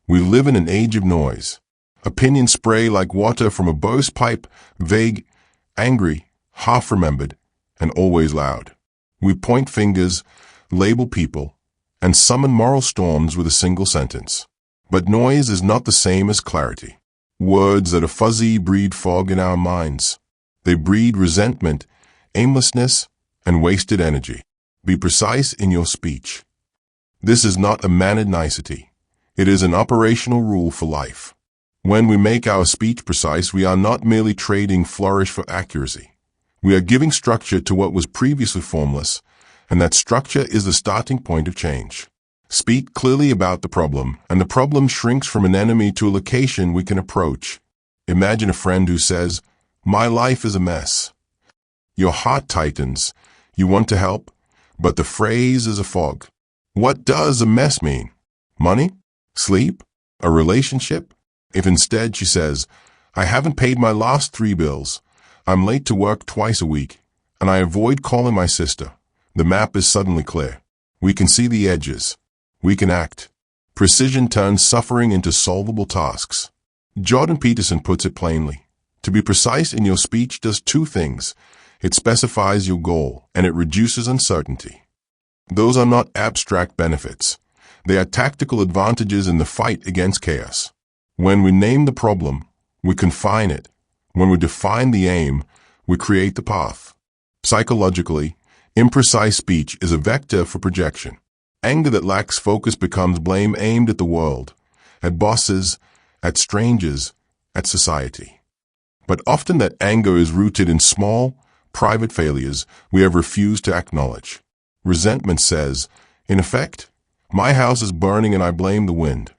We live in an age of noise. Opinions spray like water from a burst pipe, vague, angry, half-remembered, and always loud. We point fingers, label people, and summon moral storms with a single sentence. But noise is not the same as clarity. Words that are fuzzy breed fog in our minds. They breed resentment, aimlessness, and wasted energy. Be precise in your speech. This is not a mannered nicety. It is an operational rule for life. When we make our speech precise, we are not merely trading flourish for accuracy. We are giving structure to what was previously formless, and that structure is the starting point of change. Speak clearly about the problem, and the problem shrinks from an enemy to a location we can approach. Imagine a friend who says, "My life is a mess." Your heart tightens. You want to help, but the phrase is a fog. What does a mess mean? Money? Sleep? A relationship? If instead she says, "I haven't paid my last 3 bills. I'm late to work twice a week, and I avoid calling my sister," the map is suddenly clear. We can see the edges. We can act. Precision turns suffering into solvable tasks. Jordan Peterson puts it plainly. To be precise in your speech does 2 things. It specifies your goal, and it reduces uncertainty. Those are not abstract benefits. They are tactical advantages in the fight against chaos. When we name the problem, we confine it. When we define the aim, we create the path. Psychologically, imprecise speech is a vector for projection. Anger that lacks focus becomes blame aimed at the world, at bosses, at strangers, at society. But often that anger is rooted in small, private failures we have refused to acknowledge. Resentment says, in effect, "My house is burning and I blame the wind."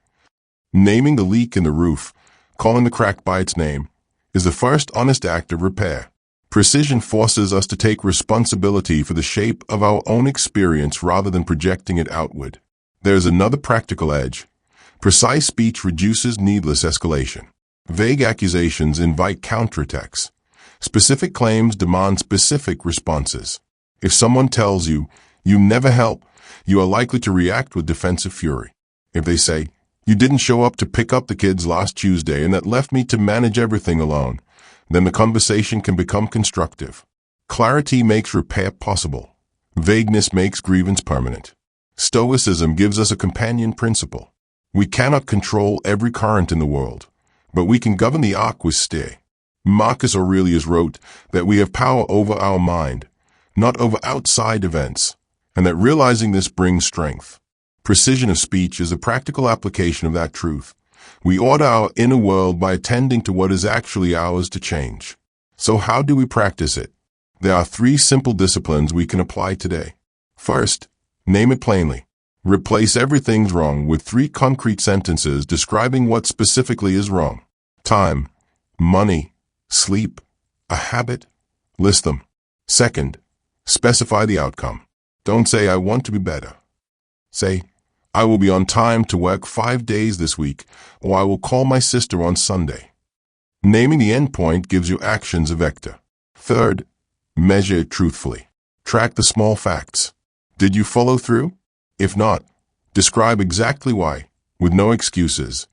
Naming the leak in the roof, calling the crack by its name, is the first honest act of repair. Precision forces us to take responsibility for the shape of our own experience rather than projecting it outward. There is another practical edge. Precise speech reduces needless escalation. Vague accusations invite counterattacks. Specific claims demand specific responses. If someone tells you, "You never help," you are likely to react with defensive fury. If they say, "You didn't show up to pick up the kids last Tuesday and that left me to manage everything alone," then the conversation can become constructive. Clarity makes repair possible. Vagueness makes grievance permanent. Stoicism gives us a companion principle. We cannot control every current in the world, but we can govern the arc we steer. Marcus Aurelius wrote that we have power over our mind, not over outside events, and that realizing this brings strength. Precision of speech is a practical application of that truth. We order our inner world by attending to what is actually ours to change. So how do we practice it? There are 3 simple disciplines we can apply today. First, name it plainly. Replace "everything's wrong" with 3 concrete sentences describing what specifically is wrong. Time, money, sleep, a habit. List them. Second, specify the outcome. Don't say, "I want to be better." Say, "I will be on time to work 5 days this week," or "I will call my sister on Sunday." Naming the endpoint gives your actions a vector. Third, measure it truthfully. Track the small facts. Did you follow through? If not, describe exactly why, with no excuses,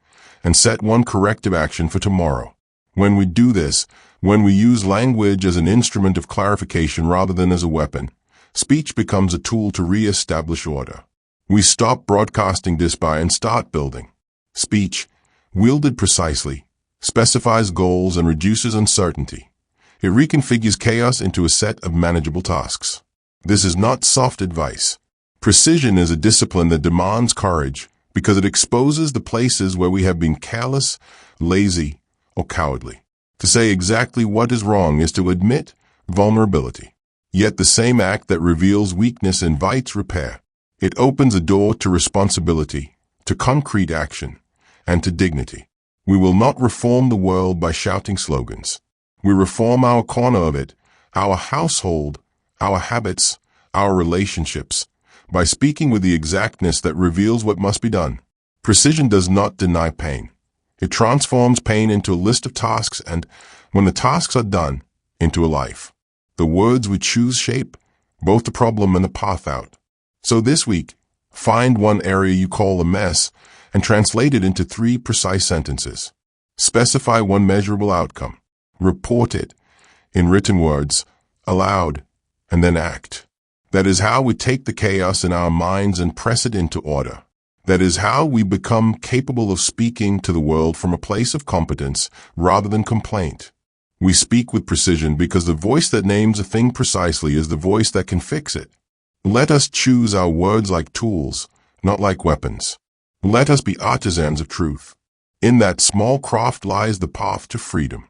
and set one corrective action for tomorrow. When we do this, when we use language as an instrument of clarification rather than as a weapon, speech becomes a tool to re-establish order. We stop broadcasting despair and start building. Speech, wielded precisely, specifies goals and reduces uncertainty. It reconfigures chaos into a set of manageable tasks. This is not soft advice. Precision is a discipline that demands courage because it exposes the places where we have been careless, lazy, or cowardly. To say exactly what is wrong is to admit vulnerability. Yet the same act that reveals weakness invites repair. It opens a door to responsibility, to concrete action, and to dignity. We will not reform the world by shouting slogans. We reform our corner of it, our household, our habits, our relationships, by speaking with the exactness that reveals what must be done. Precision does not deny pain. It transforms pain into a list of tasks and, when the tasks are done, into a life. The words we choose shape both the problem and the path out. So this week, find one area you call a mess and translate it into 3 precise sentences. Specify one measurable outcome. Report it, in written words, aloud, and then act. That is how we take the chaos in our minds and press it into order. That is how we become capable of speaking to the world from a place of competence rather than complaint. We speak with precision because the voice that names a thing precisely is the voice that can fix it. Let us choose our words like tools, not like weapons. Let us be artisans of truth. In that small craft lies the path to freedom.